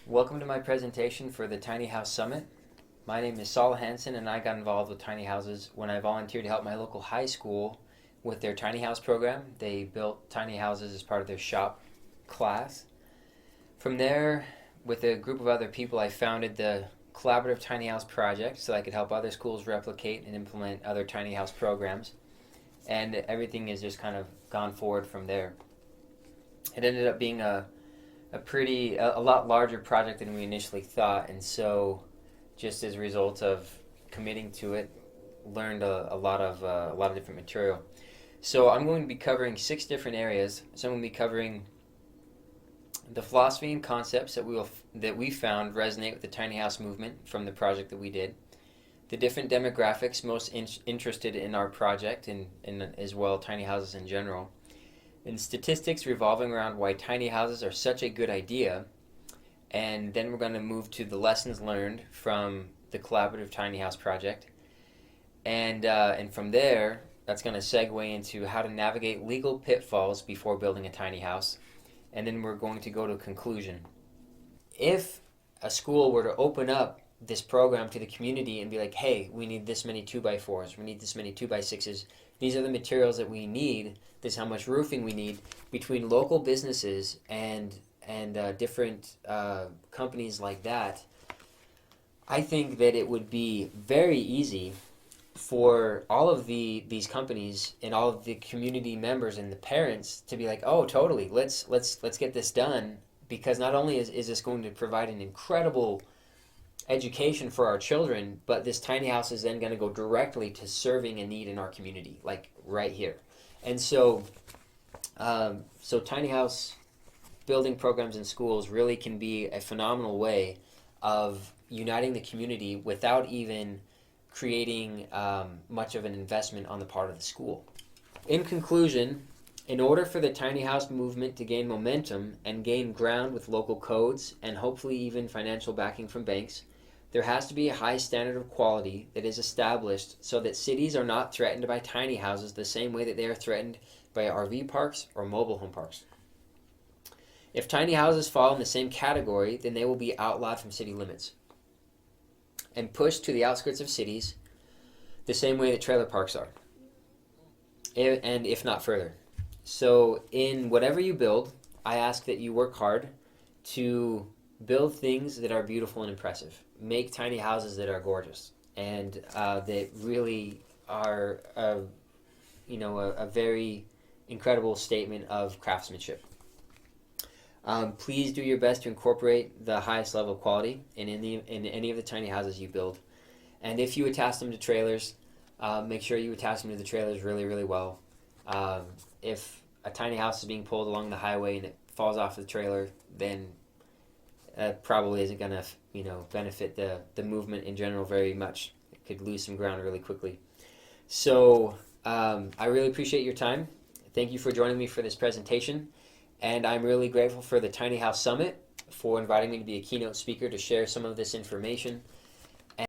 Welcome to my presentation for the Tiny House Summit. My name is Saul Hansen, and I got involved with tiny houses when I volunteered to help my local high school with their tiny house program. They built tiny houses as part of their shop class. From there, with a group of other people, I founded the Collaborative Tiny House Project so I could help other schools replicate and implement other tiny house programs. And everything has just kind of gone forward from there. It ended up being a lot larger project than we initially thought, and so just as a result of committing to it, learned a lot of different material. So I'm going to be covering 6 different areas. So I'm going to be covering the philosophy and concepts that we found resonate with the tiny house movement from the project that we did, the different demographics most interested in our project and as well tiny houses in general, and statistics revolving around why tiny houses are such a good idea. And then we're going to move to the lessons learned from the Collaborative Tiny House Project. And from there, that's going to segue into how to navigate legal pitfalls before building a tiny house. And then we're going to go to a conclusion. If a school were to open up this program to the community and be like, hey, we need this many 2x4s, we need this many 2x6s, these are the materials that we need, this is how much roofing we need, between local businesses and different companies like that, I think that it would be very easy for all of these companies and all of the community members and the parents to be like, oh, totally, let's get this done, because not only is this going to provide an incredible education for our children, but this tiny house is then going to go directly to serving a need in our community, like right here. And so tiny house building programs in schools really can be a phenomenal way of uniting the community without even creating much of an investment on the part of the school. In conclusion, in order for the tiny house movement to gain momentum and gain ground with local codes and hopefully even financial backing from banks, there has to be a high standard of quality that is established so that cities are not threatened by tiny houses the same way that they are threatened by RV parks or mobile home parks. If tiny houses fall in the same category, then they will be outlawed from city limits and pushed to the outskirts of cities the same way that trailer parks are, and if not further. So in whatever you build, I ask that you work hard to build things that are beautiful and impressive. Make tiny houses that are gorgeous and that really are a very incredible statement of craftsmanship. Please do your best to incorporate the highest level of quality in any of the tiny houses you build. And if you attach them to trailers, make sure you attach them to the trailers really, really well. If a tiny house is being pulled along the highway and it falls off the trailer, then that probably isn't going to benefit the movement in general very much. It could lose some ground really quickly. So I really appreciate your time. Thank you for joining me for this presentation. And I'm really grateful for the Tiny House Summit for inviting me to be a keynote speaker to share some of this information.